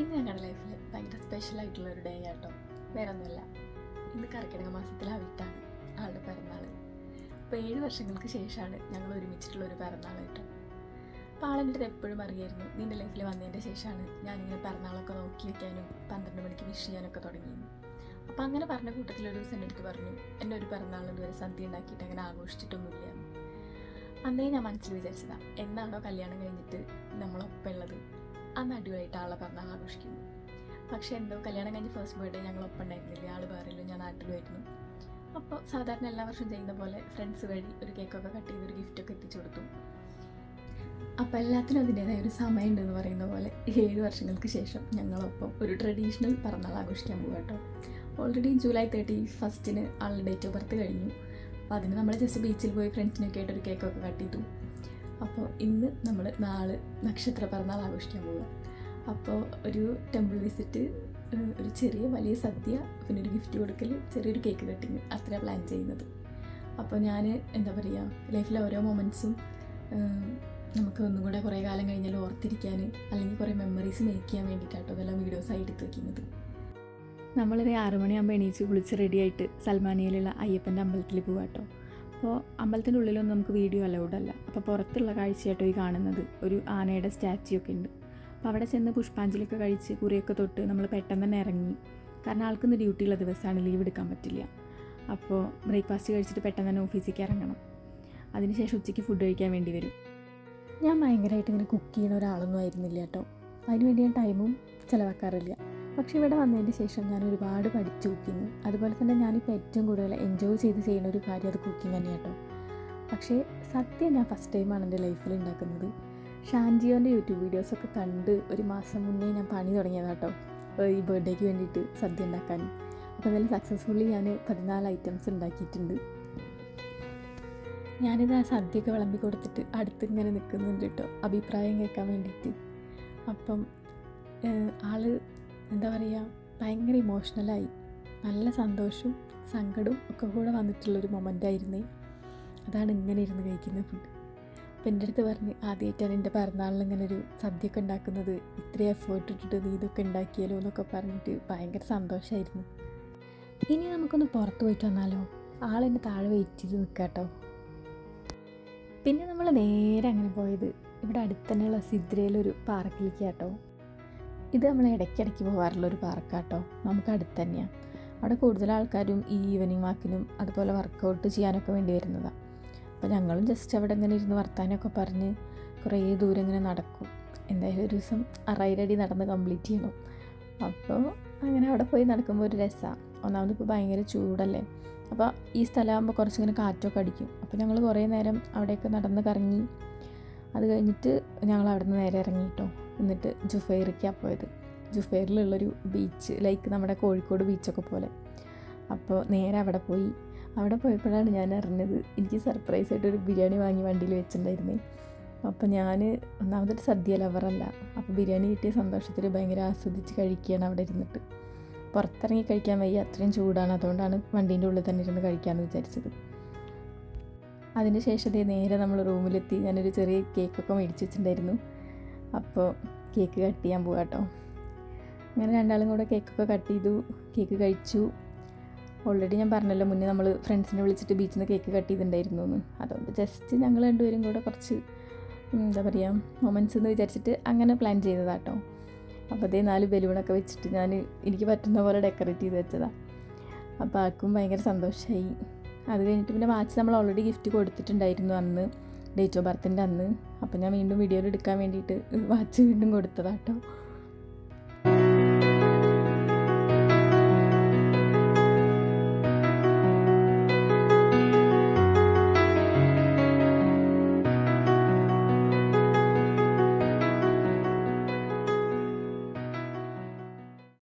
ഇന്ന് ഞങ്ങളുടെ ലൈഫിൽ ഭയങ്കര സ്പെഷ്യലായിട്ടുള്ളൊരു ഡേ ആട്ടോ. വേറെ ഒന്നുമില്ല, ഇന്ന് കർക്കിടക മാസത്തിലാവിട്ടാണ് ആളുടെ പിറന്നാൾ. അപ്പോൾ 7 വർഷങ്ങൾക്ക് ശേഷമാണ് ഞങ്ങൾ ഒരുമിച്ചിട്ടുള്ളൊരു പിറന്നാൾ കേട്ടോ. അപ്പോൾ ആളെൻ്റെ അടുത്ത് എപ്പോഴും അറിയായിരുന്നു, നിൻ്റെ ലൈഫിൽ വന്നതിൻ്റെ ശേഷമാണ് ഞാനിങ്ങനെ പിറന്നാളൊക്കെ നോക്കി വയ്ക്കാനും 12 മണിക്ക് വിഷ് ചെയ്യാനൊക്കെ തുടങ്ങിയിരുന്നു. അപ്പോൾ അങ്ങനെ പറഞ്ഞ കൂട്ടത്തിൽ ഒരു ദിവസം എൻ്റെ അടുത്ത് പറഞ്ഞു, എൻ്റെ ഒരു പിറന്നാളിന് ഇതുവരെ സദ്യ ഉണ്ടാക്കിയിട്ട് അങ്ങനെ ആഘോഷിച്ചിട്ടൊന്നുമില്ല. അന്നേ ഞാൻ മനസ്സിൽ വിചാരിച്ചതാണ്, എന്നാണോ കല്യാണം കഴിഞ്ഞിട്ട് നമ്മളൊപ്പം ഉള്ളത് അന്ന് അടിപൊളിയായിട്ട് ആളെ പിറന്നാൾ ആഘോഷിക്കുന്നു. പക്ഷേ എന്തോ കല്യാണം കഴിഞ്ഞ് ഫസ്റ്റ് ബർത്ത്ഡേ ഞങ്ങളൊപ്പം ഉണ്ടായിരുന്നില്ല, ആൾ വേറെയല്ലോ, ഞാൻ നാട്ടിലുമായിരുന്നു. അപ്പോൾ സാധാരണ എല്ലാ വർഷവും ചെയ്യുന്ന പോലെ ഫ്രണ്ട്സ് വഴി ഒരു കേക്കൊക്കെ കട്ട് ചെയ്ത് ഒരു ഗിഫ്റ്റൊക്കെ എത്തിച്ചു കൊടുത്തു. അപ്പോൾ എല്ലാത്തിനും അതിൻ്റേതായ ഒരു സമയമുണ്ടെന്ന് പറയുന്ന പോലെ 7 വർഷങ്ങൾക്ക് ശേഷം ഞങ്ങളൊപ്പം ഒരു ട്രഡീഷണൽ പിറന്നാൾ ആഘോഷിക്കാൻ പോകുക കേട്ടോ. ഓൾറെഡി ജൂലൈ 31 ആളുടെ ഡേറ്റ് ഓഫ് ബർത്ത് കഴിഞ്ഞു. അപ്പോൾ അതിന് നമ്മൾ ജസ്റ്റ് ബീച്ചിൽ പോയി ഫ്രണ്ട്സിനൊക്കെ ആയിട്ട് ഒരു കേക്കൊക്കെ കട്ട് ചെയ്തു. അപ്പോൾ ഇന്ന് നമ്മൾ നാളെ നക്ഷത്ര പിറന്നാൾ ആഘോഷിക്കാൻ പോവുക. അപ്പോൾ ഒരു ടെമ്പിൾ വിസിറ്റ്, ഒരു ചെറിയ വലിയ സദ്യ, പിന്നെ ഒരു ഗിഫ്റ്റ് കൊടുക്കൽ, ചെറിയൊരു കേക്ക് കട്ടിങ്, അത്ര പ്ലാൻ ചെയ്യുന്നത്. അപ്പോൾ ഞാൻ എന്താ പറയുക, ലൈഫിലെ ഓരോ മൊമെൻറ്റ്സും നമുക്ക് ഒന്നും കൂടെ കുറേ കാലം കഴിഞ്ഞാൽ ഓർത്തിരിക്കാൻ, അല്ലെങ്കിൽ കുറേ മെമ്മറീസ് മേക്ക് ചെയ്യാൻ വേണ്ടിയിട്ടാട്ടോ അതെല്ലാം വീഡിയോസായി എടുത്ത് വയ്ക്കുന്നത്. നമ്മളൊരു 6 മണിയാകുമ്പോൾ എണീച്ച് കുളിച്ച് റെഡിയായിട്ട് സൽമാനിയയിലുള്ള അയ്യപ്പൻ്റെ അമ്പലത്തിൽ പോകാട്ടോ. അപ്പോൾ അമ്പലത്തിൻ്റെ ഉള്ളിലൊന്നും നമുക്ക് വീഡിയോ അലൗഡ് അല്ല. അപ്പോൾ പുറത്തുള്ള കാഴ്ചയായിട്ടോ ഈ കാണുന്നത്, ഒരു ആനയുടെ സ്റ്റാച്യു ഒക്കെ ഉണ്ട്. അപ്പോൾ അവിടെ ചെന്ന് പുഷ്പാഞ്ജലിയൊക്കെ കഴിച്ച് കുറിയൊക്കെ തൊട്ട് നമ്മൾ പെട്ടെന്ന് തന്നെ ഇറങ്ങി. കാരണം ആൾക്കിന്ന് ഡ്യൂട്ടിയുള്ള ദിവസമാണ്, ലീവ് എടുക്കാൻ പറ്റില്ല. അപ്പോൾ ബ്രേക്ക്ഫാസ്റ്റ് കഴിച്ചിട്ട് പെട്ടെന്ന് തന്നെ ഓഫീസിലേക്ക് ഇറങ്ങണം. അതിനുശേഷം ഉച്ചയ്ക്ക് ഫുഡ് കഴിക്കാൻ വേണ്ടി വരും. ഞാൻ ഭയങ്കരമായിട്ട് ഇങ്ങനെ കുക്ക് ചെയ്യുന്ന ഒരാളൊന്നും ആയിരുന്നില്ല കേട്ടോ. അതിനുവേണ്ടി ഞാൻ ടൈമും ചിലവാക്കാറില്ല. പക്ഷേ ഇവിടെ വന്നതിന് ശേഷം ഞാൻ ഒരുപാട് പഠിച്ചു കുക്കിങ്. അതുപോലെ തന്നെ ഞാനിപ്പോൾ ഏറ്റവും കൂടുതൽ എൻജോയ് ചെയ്ത് ചെയ്യുന്ന ഒരു കാര്യം അത് കുക്കിംഗ് തന്നെയാണ് കേട്ടോ. പക്ഷേ സദ്യ ഞാൻ ഫസ്റ്റ് ടൈമാണ് എൻ്റെ ലൈഫിൽ ഉണ്ടാക്കുന്നത്. ഷാൻജിയോൻ്റെ യൂട്യൂബ് വീഡിയോസൊക്കെ കണ്ട് ഒരു മാസം മുന്നേ ഞാൻ പണി തുടങ്ങിയതാട്ടോ, ഈ ബർത്ത്ഡേക്ക് വേണ്ടിയിട്ട് സദ്യ ഉണ്ടാക്കാൻ. അപ്പോൾ അതിൽ സക്സസ്ഫുള്ളി ഞാൻ 14 ഐറ്റംസ് ഉണ്ടാക്കിയിട്ടുണ്ട്. ഞാനിത് ആ സദ്യയൊക്കെ വിളമ്പി കൊടുത്തിട്ട് അടുത്തിങ്ങനെ നിൽക്കുന്നുണ്ട് കേട്ടോ, അഭിപ്രായം കേൾക്കാൻ വേണ്ടിയിട്ട്. അപ്പം ആള് എന്താ പറയുക, ഭയങ്കര ഇമോഷണലായി. നല്ല സന്തോഷവും സങ്കടവും ഒക്കെ കൂടെ വന്നിട്ടുള്ളൊരു മൊമെൻ്റായിരുന്നേ. അതാണ് ഇങ്ങനെ ഇരുന്ന് കഴിക്കുന്ന ഫുഡ്. അപ്പം എൻ്റെ അടുത്ത് പറഞ്ഞ്, ആദ്യമായിട്ടാണ് എൻ്റെ പിറന്നാളിന് ഇങ്ങനെ ഒരു സദ്യയൊക്കെ ഉണ്ടാക്കുന്നത്, ഇത്രയും എഫേർട്ട് ഇട്ടിട്ട് നീ ഇതൊക്കെ ഉണ്ടാക്കിയാലോ എന്നൊക്കെ പറഞ്ഞിട്ട് ഭയങ്കര സന്തോഷമായിരുന്നു. ഇനി നമുക്കൊന്ന് പുറത്ത് പോയിട്ട് വന്നാലോ? ആളെന്നെ താഴെ വെയിറ്റ് ചെയ്ത് നിൽക്കാം കേട്ടോ. പിന്നെ നമ്മൾ നേരെ അങ്ങനെ പോയത് ഇവിടെ അടുത്ത് തന്നെയുള്ള സിദ്രയിലൊരു പാർക്കിലേക്ക് കേട്ടോ. ഇത് നമ്മൾ ഇടയ്ക്കിടയ്ക്ക് പോകാറുള്ളൊരു പാർക്കാട്ടോ, നമുക്ക് അടുത്ത് തന്നെയാണ്. അവിടെ കൂടുതൽ ആൾക്കാരും ഈ ഈവനിങ് വാക്കിനും അതുപോലെ വർക്കൗട്ട് ചെയ്യാനൊക്കെ വേണ്ടി വരുന്നതാണ്. അപ്പോൾ ഞങ്ങളും ജസ്റ്റ് അവിടെ ഇങ്ങനെ ഇരുന്ന് വർത്താനമൊക്കെ പറഞ്ഞ് കുറേ ദൂരം ഇങ്ങനെ നടക്കും. എന്തായാലും ഒരു ദിവസം 6,000 അടി നടന്ന് കംപ്ലീറ്റ് ചെയ്യണം. അപ്പോൾ അങ്ങനെ അവിടെ പോയി നടക്കുമ്പോൾ ഒരു രസമാണ്. ഒന്നാമത് ഇപ്പോൾ ഭയങ്കര ചൂടല്ലേ, അപ്പോൾ ഈ സ്ഥലമാകുമ്പോൾ കുറച്ചിങ്ങനെ കാറ്റൊക്കെ അടിക്കും. അപ്പോൾ ഞങ്ങൾ കുറേ നേരം അവിടെയൊക്കെ നടന്ന് കറങ്ങി. അത് കഴിഞ്ഞിട്ട് ഞങ്ങൾ അവിടെ നിന്ന് നേരെ ഇറങ്ങിയിട്ടോ. എന്നിട്ട് ജുഫൈറിക്കാണ് പോയത്. ജുഫൈറിലുള്ളൊരു ബീച്ച്, ലൈക്ക് നമ്മുടെ കോഴിക്കോട് ബീച്ചൊക്കെ പോലെ. അപ്പോൾ നേരെ അവിടെ പോയി. അവിടെ പോയപ്പോഴാണ് ഞാൻ അറിഞ്ഞത്, എനിക്ക് സർപ്രൈസായിട്ടൊരു ബിരിയാണി വാങ്ങി വണ്ടിയിൽ വെച്ചിട്ടുണ്ടായിരുന്നേ. അപ്പോൾ ഞാൻ ഒന്നാമതൊരു സദ്യ ലവറല്ല, അപ്പോൾ ബിരിയാണി കിട്ടിയ സന്തോഷത്തിൽ ഭയങ്കര ആസ്വദിച്ച് കഴിക്കുകയാണ് അവിടെ ഇരുന്നിട്ട്. പുറത്തിറങ്ങി കഴിക്കാൻ വയ്യ, അത്രയും ചൂടാണ്. അതുകൊണ്ടാണ് വണ്ടീൻ്റെ ഉള്ളിൽ തന്നെ ഇരുന്ന് കഴിക്കാമെന്ന് വിചാരിച്ചത്. അതിന് ശേഷം നേരെ നമ്മൾ റൂമിലെത്തി. ഞാനൊരു ചെറിയ കേക്കൊക്കെ മേടിച്ച് വെച്ചിട്ടുണ്ടായിരുന്നു. അപ്പോൾ കേക്ക് കട്ട് ചെയ്യാൻ പോകാം കേട്ടോ. അങ്ങനെ രണ്ടാളും കൂടെ കേക്കൊക്കെ കട്ട് ചെയ്തു, കേക്ക് കഴിച്ചു. ഓൾറെഡി ഞാൻ പറഞ്ഞല്ലോ മുന്നേ നമ്മൾ ഫ്രണ്ട്സിനെ വിളിച്ചിട്ട് ബീച്ചിൽ നിന്ന് കേക്ക് കട്ട് ചെയ്തിട്ടുണ്ടായിരുന്നു എന്ന്. അതുകൊണ്ട് ജസ്റ്റ് ഞങ്ങൾ രണ്ടുപേരും കൂടെ കുറച്ച് എന്താ പറയുക മൊമെൻറ്റ്സ് എന്ന് വിചാരിച്ചിട്ട് അങ്ങനെ പ്ലാൻ ചെയ്തതാട്ടോ. അപ്പോൾ 4 ബലൂണൊക്കെ വെച്ചിട്ട് എനിക്ക് പറ്റുന്ന പോലെ ഡെക്കറേറ്റ് ചെയ്ത് വെച്ചതാണ്. അപ്പോൾ ആർക്കും ഭയങ്കര സന്തോഷമായി. അത് കഴിഞ്ഞിട്ട് പിന്നെ വാച്ച് നമ്മൾ ഓൾറെഡി ഗിഫ്റ്റ് കൊടുത്തിട്ടുണ്ടായിരുന്നു അന്ന്, ഡേറ്റ് ഓഫ് ബർത്തിൻ്റെ അന്ന്. അപ്പോൾ ഞാൻ വീണ്ടും വീഡിയോയിൽ എടുക്കാൻ വേണ്ടിയിട്ട് വാച്ച് വീണ്ടും കൊടുത്തതാട്ടോ.